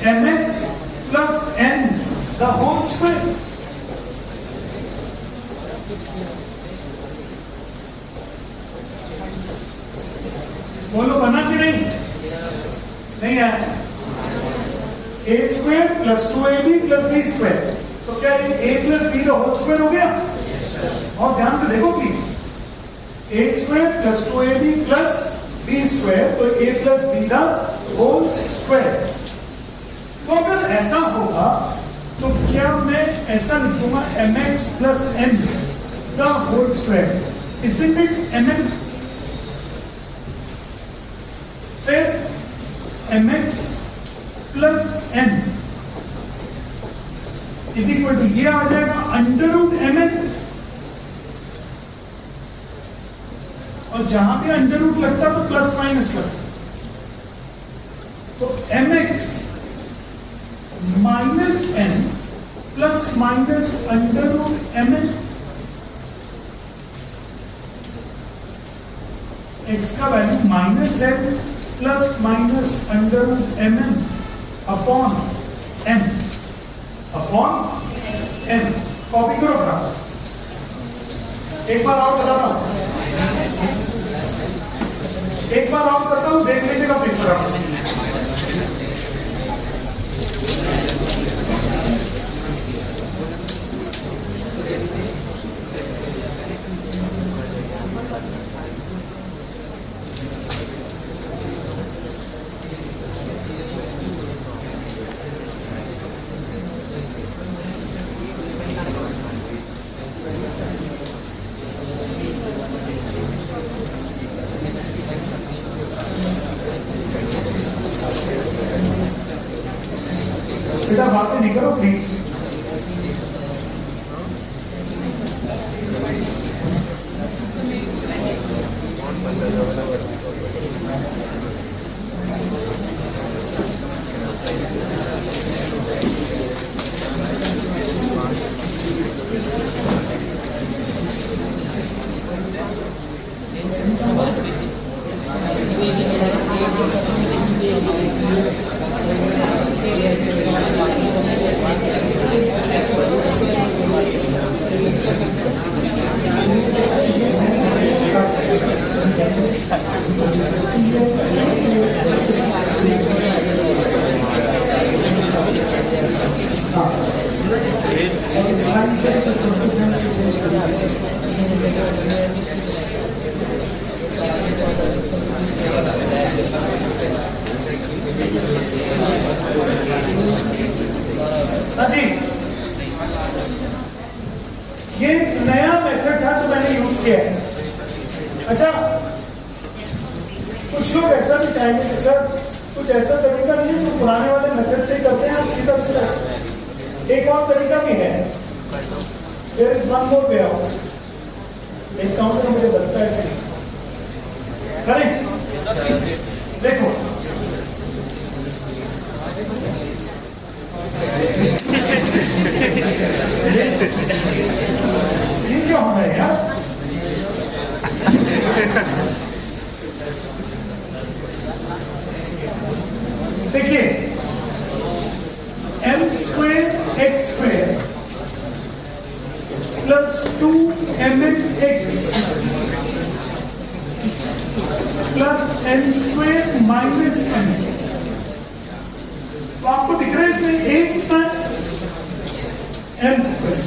mx plus n the whole square. बोलो बना कि नहीं? नहीं आया। A square plus 2ab plus B square, तो क्या ये a plus B the whole square हो गया? और ध्यान से देखो please, A square plus 2ab plus B square, तो a plus B the whole square. तो अगर ऐसा होगा तो क्या मैं ऐसा लिखूंगा mx plus n the whole square, इसमें mn, फिर mx plus n is equal to ये आ जाएगा अंडर रूट mn, और जहां भी अंडर रूट लगता तो प्लस माइनस लगता, तो mx minus n plus minus under root mn, x का value minus n plus minus under root mn upon n, upon n। Copy करो अपना, एक बार और बताता हूं, एक बार और करता हूं, देख लीजिएगा पेपर आप। बेटा बातें नहीं करो प्लीज। जी ये नया मेथड था जो मैंने यूज किया है। अच्छा, कुछ लोग ऐसा भी चाहेंगे कि सर कुछ ऐसा तरीका नहीं है जो पुराने वाले मेथड से ही करते हैं, आप सीधा सीधा। एक और तरीका भी है, फिर वन मोर वे आओ, एक काउंटर मुझे लगता है करें। देखो ये क्या हो रहा है यार? देखिए m square x square plus 2mx plus n square minus n, तो आपको दिख रहा है इसमें a कितना है? m स्क्वेयर,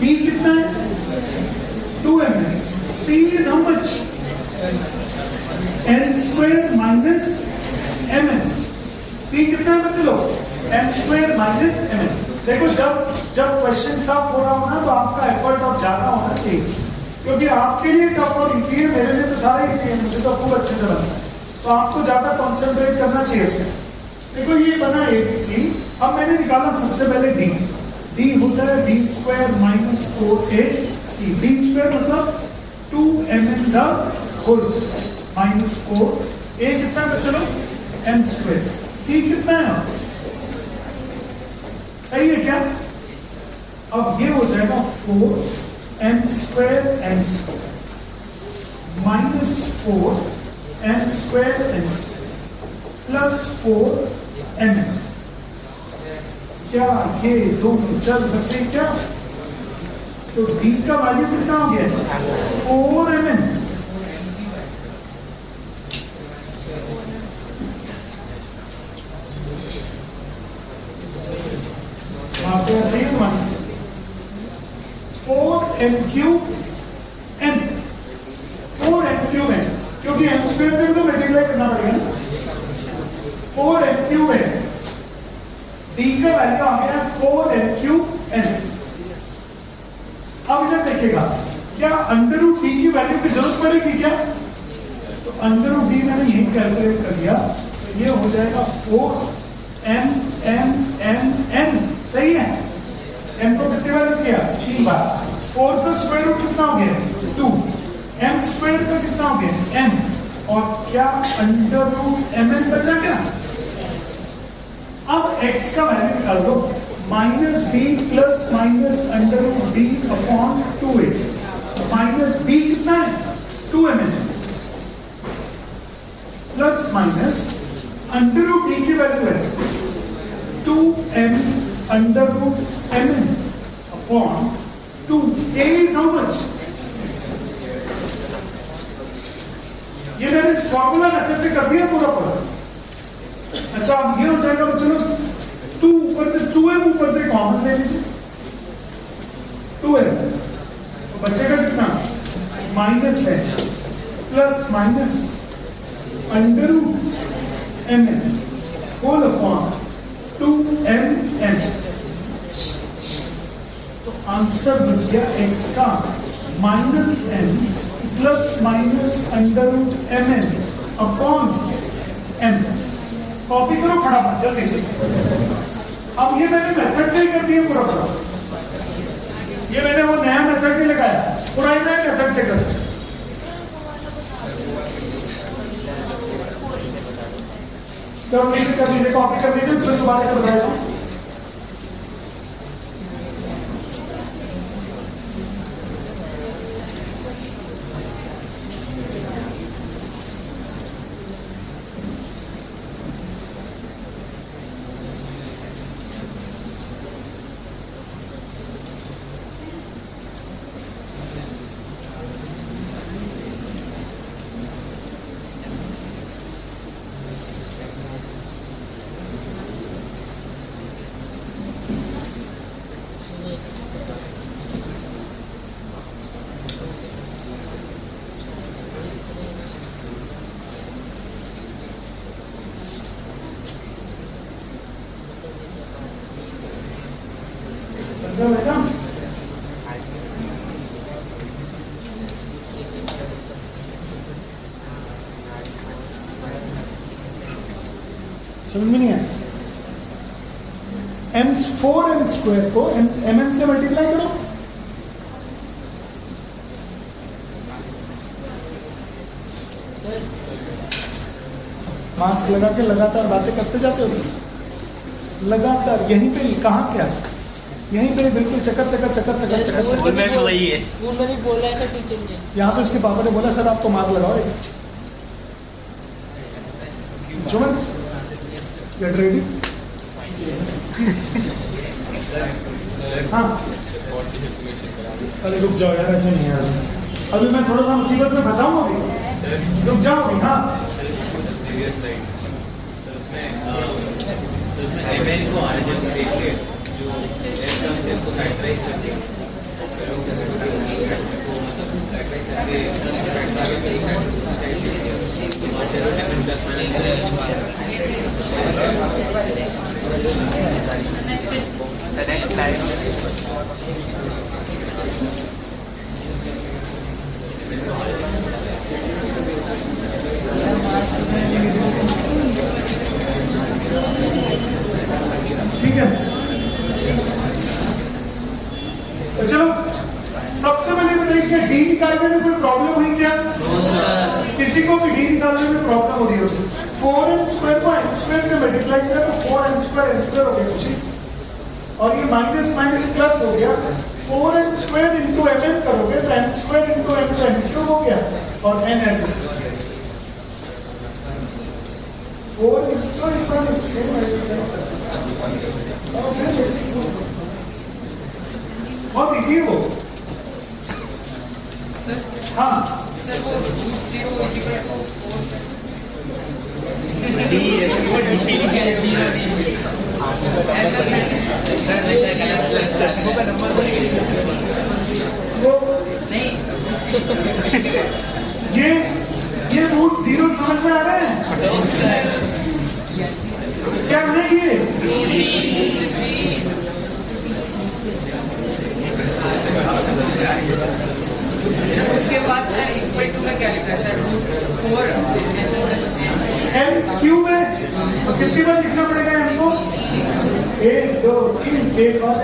b कितना है? 2mn, c is how much? n square minus mn, c कितना है बच्चे लोग? m square minus mn। देखो जब क्वेश्चन टफ हो रहा हो ना, तो आपका एफर्ट अब ज्यादा होना चाहिए, क्योंकि आपके लिए टफ और इजी है, मेरे लिए तो सारा इजी है, मुझे तो खूब अच्छे से लगता है, तो आपको ज्यादा कॉन्सेंट्रेट करना चाहिए उसमें। देखो ये बना ABC, अब मैंने निकाला सबसे पहले D होता है b square minus 4ac, b square मतलब 2mn the whole square minus 4, a कितना है चलो m स्क्वायर, c कितना है? सही है क्या? अब ये हो जाएगा 4m square n square minus 4m square n square plus 4mn। क्या ये दो चल बचे क्या? तो d का वैल्यू कितना हो गया? 4mn। स्क्वायर से भी तो मल्टीप्लाई करना पड़ेगा। 4n क्यूब n, d का वैल्यू आ गया 4n क्यूब n। अब इधर देखिएगा, क्या अंडर रूट डी की वैल्यू की जरूरत पड़ेगी क्या? तो अंडर रूट डी मैंने यही कैलकुलेट कर दिया, तो ये हो जाएगा 4m, सही है। m को कितने बार किया? 3 बार। 4 का स्क्वायर रूट कितना हो गया? 2। m स्क्वायर का कितना हो गया? m। और क्या अंडर रूट mn बचा क्या? अब x का वैल्यू निकाल दो, minus B plus minus under root D upon 2a। Minus B कितना है? 2mn plus minus under root D की वैल्यू है 2m under root mn upon 2a is how much? ये मैंने फॉर्मूला मेथड से कर दिया पूरा पूरा। अच्छा अब ये हो जाएगा, चलो 2 ऊपर से 2m ऊपर से कॉमन ले लीजिए, 2m तो बचेगा कितना? माइनस है plus minus under root mn whole upon 2mn। तो आंसर बच गया x का minus n plus minus under root mn upon m। Copy करो फटाफट जल्दी से। अब ये मैंने मेथड से ही कर दिया पूरा पूरा, ये मैंने वो नया मेथड नहीं लगाया, पुराने नए मेथड से कर। कर लीजिए, कॉपी कर लीजिए, फिर दोबारा कर रहा हूं। समझ में नहीं है? m4n स्क्वायर को mn से मल्टीप्लाई करो, मास्क लगा के लगातार बातें करते जाते हो, लगातार यहीं पे ही, कहाँ क्या यहीं पे बिल्कुल चक्कर चक्कर चक्कर चक्कर चक्कर। स्कूल में भी वही है, स्कूल में भी बोला ऐसा टीचर ने। यहाँ तो इसके पापा ने बोला सर आप तो मार्क लगाओ। Juman get ready. हाँ अरे रुक जाओ यार, ऐसे नहीं यार, अभी मैं थोड़ा सा मुसीबत में फंसा हूँ, अभी रुक जाओ अभी। हाँ ठीक है, तो चलो सबसे पहले बताइए कि डी निकालने में कोई प्रॉब्लम हुई क्या? किसी को भी डी निकालने में प्रॉब्लम हो रही होगी? 4n स्क्वायर को n स्क्वायर से मल्टीप्लाई किया तो 4n स्क्वायर हो गया कुछ, और ये माइनस माइनस प्लस हो गया। 4n स्क्वायर इंटू mn करोगे तो n स्क्वायर इंटू n तो n क्यूब हो गया, और n ऐसे 4 इसको इक्वल सेम बहुत इजी हो। हाँ सर वो रूट 0 इज इक्वल टू ये ये रूट जीरो समझ में आ रहे हैं क्या नहीं ये सर उसके बाद सर इक्वल टू में क्या लिखा है सर √4 एम क्यू में तो कितनी बार लिखना पड़ेगा एम को 1 2 3 एक और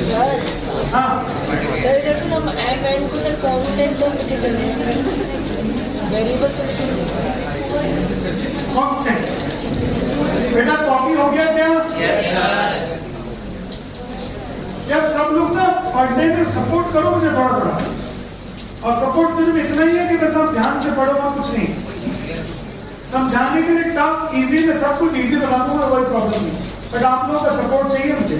सर हाँ सर इधर से हम एम एन को सर कांस्टेंट तो लिखे चले वेरिएबल तो लिखे कांस्टेंट बेटा कॉपी हो गया क्या यार सब लोग ना पढ़ने में सपोर्ट करो मुझे थोड़ा थोड़ा और सपोर्ट सिर्फ इतना ही है कि बस आप ध्यान से पढ़ो और कुछ नहीं समझाने के लिए काम इजी में सब कुछ इजी बता दूंगा कोई प्रॉब्लम नहीं बट आप लोगों का सपोर्ट चाहिए मुझे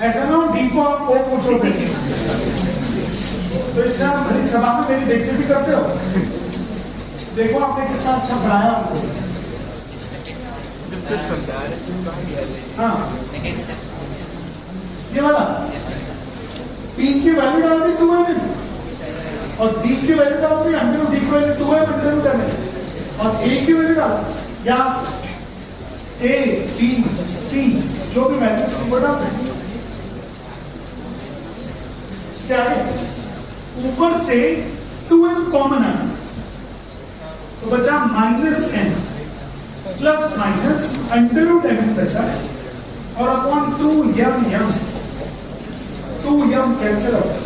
ऐसा ना हो डी को आप को पूछोगे तो इससे आप भरी सभा में मेरी बेइज्जती करते हो देखो आपने कितना अच्छा पढ़ाया आपको हाँ ये वाला पी की वैल्यू डाल दी 2 है और डी की वैल्यू डाल दी अंडर डी की वैल्यू 2 है अंडर करने और ए की वैल्यू डाल या ए बी सी जो भी वैल्यू ऊपर डालते हैं इसके आगे ऊपर से 2n कॉमन है तो बचा -n प्लस माइनस √m बचा और upon 2m 2m cancel out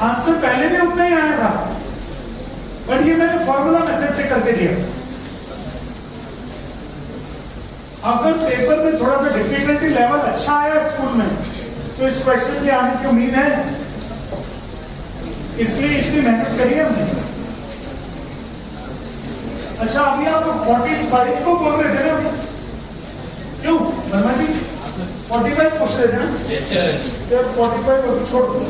answer पहले भी उतना ही आया था बट ये मैंने फॉर्मूला मेथड से करके दिया अगर पेपर में थोड़ा सा डिफिकल्टी लेवल अच्छा आया स्कूल में तो इस क्वेश्चन के आने की उम्मीद है इसलिए इतनी मेहनत करी है हमने अच्छा अभी आप लोग 45 को बोल रहे थे ना क्यों वर्मा जी 45 पूछ रहे थे ना तो 45 को छोड़ दो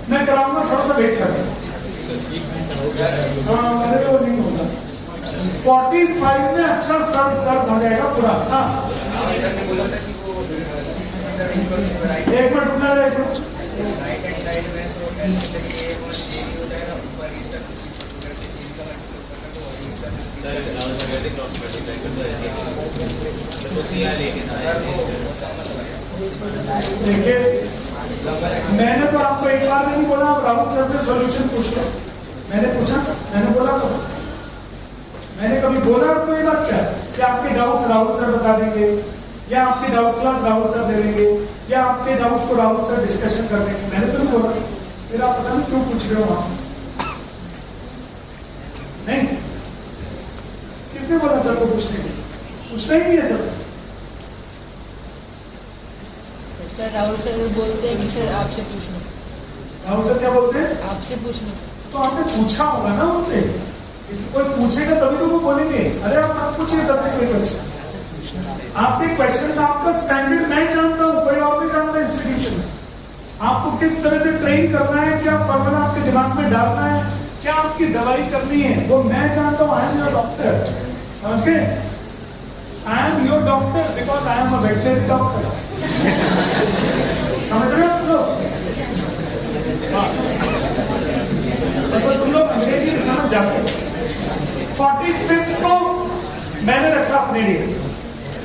मैं कराऊंगा थोड़ा सा वेट करें हाँ मेरे को नहीं होगा 45 में अच्छा सर दर्द हो जाएगा पूरा हाँ एक मिनट रुकना है एक मिनट राइट हैंड साइड में तो जैसे कि ये होता है ना ऊपर इस तरह करके 3 का देखिए मैंने तो आपको एक बार नहीं बोला आप राहुल सर से सॉल्यूशन पूछ लो मैंने पूछा मैंने बोला तो मैंने कभी बोला आपको ये बात क्या कि आपके डाउट्स राहुल सर बता देंगे या आपके डाउट क्लास राहुल सर दे देंगे या आपके डाउट्स को राहुल सर डिस्कशन कर देंगे मैंने तो नहीं बोला फिर आप पता नहीं क्यों पूछ रहे हो वहां नहीं कितने बोला सर को पूछने के पूछना ही नहीं है सर सर राहुल सर बोलते हैं कि सर आपसे पूछना राहुल सर क्या बोलते हैं आपसे पूछना तो आपने पूछा होगा ना उनसे कोई पूछेगा तभी तो वो बोलेंगे अरे आप मत पूछिए सबसे कोई क्वेश्चन आपके क्वेश्चन का आपका स्टैंडर्ड मैं जानता हूं कोई और नहीं जानता इंस्टीट्यूशन में आपको किस तरह से ट्रेन करना है क्या फॉर्मूला आपके दिमाग में डालना है क्या आपकी दवाई करनी है वो मैं जानता हूं आई एम योर डॉक्टर समझ गए I am your doctor because I am a veterinary doctor समझ रहे हो आप लोग तो तुम लोग अंग्रेजी में समझ जाते 45th को मैंने रखा अपने लिए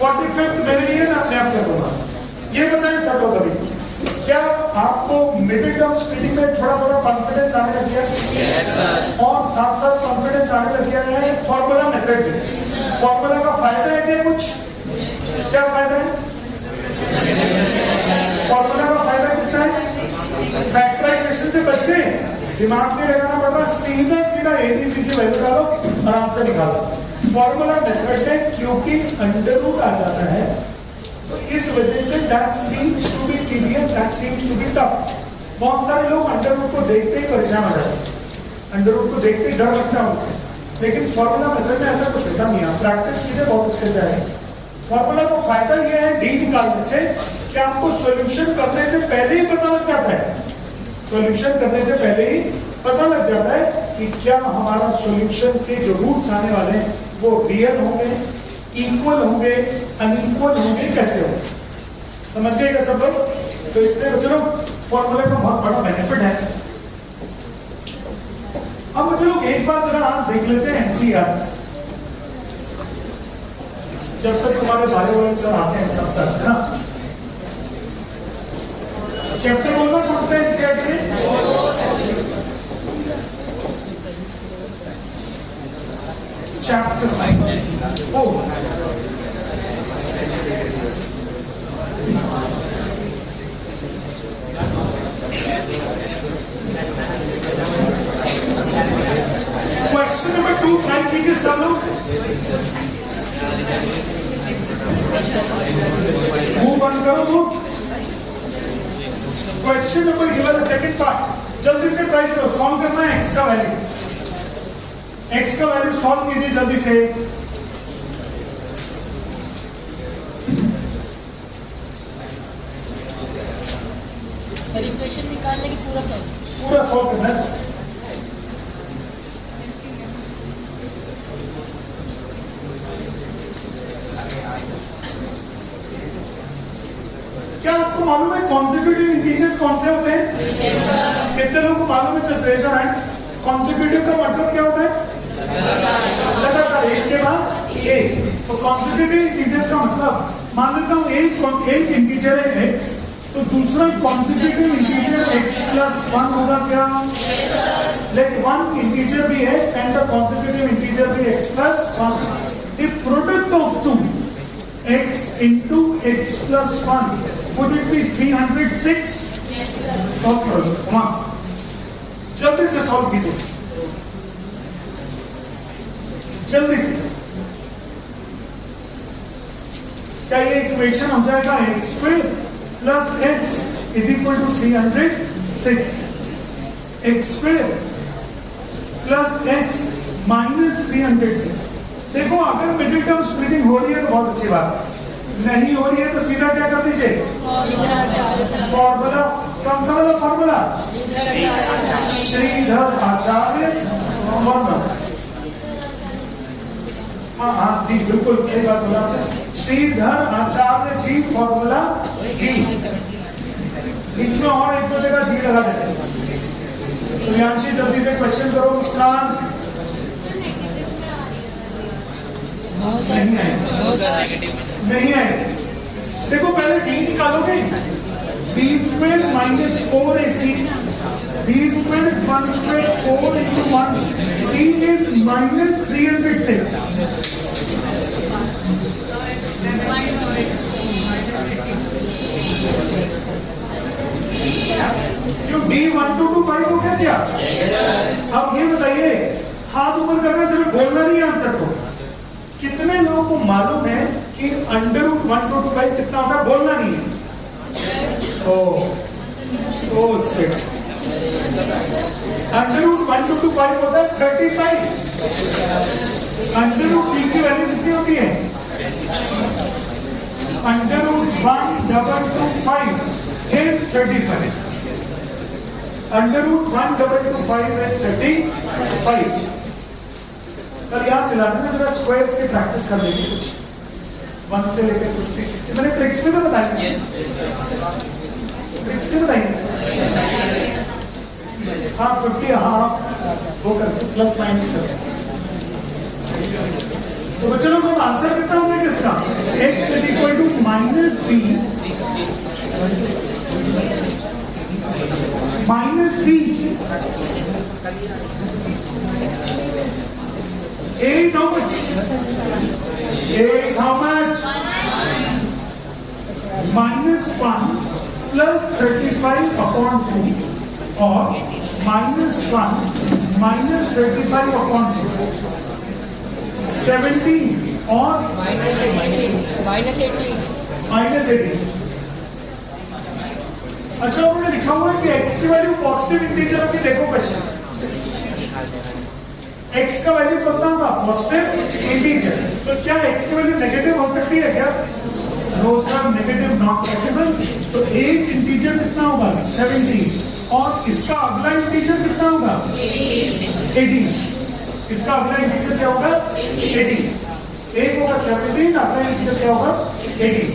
45th मेरे लिए मैं अपने आप कर दूंगा ये बताएं सब लोग अभी क्या आपको मिडिल टर्म स्पीडिंग में थोड़ा थोड़ा कॉन्फिडेंस आने लग गया और साथ साथ कॉन्फिडेंस आने लग गया है फॉर्मूला मेथड में फॉर्मूला का फायदा है क्या कुछ क्या फायदा है फॉर्मूला का फायदा कितना है फैक्टराइजेशन से बच गए दिमाग में लगाना पड़ रहा सीधा सीधा एबीसी की वैल्यू डालो आराम से निकालो फॉर्मूला मेथड में क्योंकि अंडर रूट आ जाता है तो इस वजह से that seems to be tedious that seems to be tough बहुत सारे लोग अंडर रूट को देखते ही परेशान हो जाते हैं अंडर रूट को देखते ही डर लगता है लेकिन फॉर्मूला मेथड में ऐसा कुछ होता नहीं है प्रैक्टिस कीजिए बहुत अच्छे से आएगा फॉर्मूला का फायदा यह है डी निकालने से कि आपको सॉल्यूशन करने से पहले ही पता लग जाता है सॉल्यूशन करने से पहले ही पता लग जाता है कि क्या हमारा सॉल्यूशन के जो रूट्स आने वाले हैं वो रियल होंगे, इक्वल होंगे, अनइक्वल होंगे, कैसे होंगे। समझ गए क्या सब लोग? तो इसलिए चलो फॉर्मूले का बहुत बड़ा बेनिफिट है। अब चलो एक बार जरा आज देख लेते हैं एनसीईआर। जब तक तुम्हारे बायो वाले सर आते हैं तब तक, है ना? चैप्टर बोलना कौन सा एनसीईआर में? चैप्टर 4। क्वेश्चन नंबर 2 ट्राई कीजिए सब लोग। मुंह बंद करो मुंह। Question number given second part, जल्दी से ट्राई करो, सॉल्व करना है एक्स का वैल्यू। एक्स का वैल्यू सॉल्व कीजिए जल्दी से। इक्वेशन निकालने की पूरा सॉल्व करना है। क्या आपको मालूम है कॉन्सेक्यूटिव इंटीजर्स कौन से होते हैं? कितने लोगों को मालूम है? Just raise your hand. Consecutive का मतलब क्या होता है? लगातार एक के बाद एक। तो कॉन्सेक्यूटिव इंटीजर्स का मतलब, मान लेता हूं एक इंटीजर है x, तो दूसरा कॉन्सेक्यूटिव इंटीजर x प्लस 1 होगा क्या? लेट वन इंटीजर भी x and the consecutive integer भी x plus 1। The product of two x into x plus 1, would it be 306? Yes, sir. Solve करो, कमाल, जल्दी से सॉल्व कीजिए, जल्दी से। क्या ये इक्वेशन हो जाएगा x square plus x is equal to 306, x square plus x minus 306। देखो अगर मिडिल टर्म स्प्लिटिंग हो रही है तो बहुत अच्छी बात है, नहीं हो रही है तो सीधा क्या कर दीजिए, फॉर्मूला। कौन सा वाला फॉर्मूला? श्रीधर आचार्य फॉर्मूला। हाँ जी बिल्कुल सही बात बोला, श्रीधर आचार्य जी फॉर्मूला जी। बीच में और एक दो जगह जी लगा देते। तो यांशी जल्दी से क्वेश्चन करो। मुस्कान नहीं आए, नहीं आए। देखो पहले डी निकालोगे, B square minus 4ac, B square is 1 square 4 into 1, c इज माइनस 306। क्यों डी 1 2 2 5 हो गया क्या? अब ये बताइए, हाथ ऊपर करना, सिर्फ बोलना नहीं आंसर को। कितने लोगों को मालूम है कि अंडर रूट 1 2 2 5 कितना होता है? बोलना नहीं है। ओ सिट, अंडर रूट 1 2 2 5 होता है 35। अंडर रूट 3 की वैल्यू कितनी होती है? Under root 1 2 2 5 is 35। Under root 1 2 2 5 is 35। कल याद दिला देना जरा, स्क्वायर्स की प्रैक्टिस कर लेंगे कुछ 1 से लेकर 50 60। मैंने ट्रिक्स में तो बताया, ट्रिक्स में बताइए। हाँ 50 हाफ वो करते प्लस माइनस करते। तो बच्चों लोग आंसर कितना होगा किसका? x is equal to minus B A is how much? A is how much? Minus 1 plus 35 upon 2 or minus 1 minus 35 upon 2. 17 or minus 18. minus 18. अच्छा उन्होंने लिखा हुआ है कि x की वैल्यू पॉजिटिव इंटीजर होगी। देखो क्वेश्चन, x का वैल्यू कितना होगा? Positive integer. तो क्या x की वैल्यू नेगेटिव हो सकती है क्या? No sir, negative not possible. तो एज इंटीजर कितना होगा? 17। और इसका अगला इंटीजर कितना होगा 18। इसका अगला इंटीजर क्या होगा 18। एक होगा 17, अगला इंटीजर क्या होगा 18।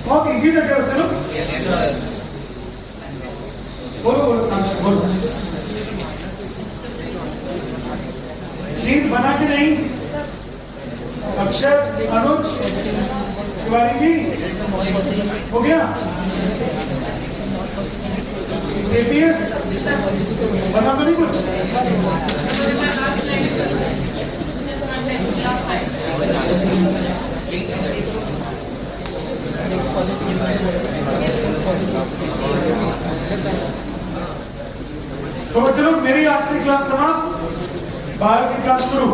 बहुत इजी लगे हो, चलो बोलो बोलो सामने बोलो। चीज बना के नहीं? अक्षर, अनुज, तिवारी जी हो गया? एपीएस बना तो नहीं कुछ? तो चलो मेरी आज की क्लास समाप्त, बाहर की क्लास शुरू।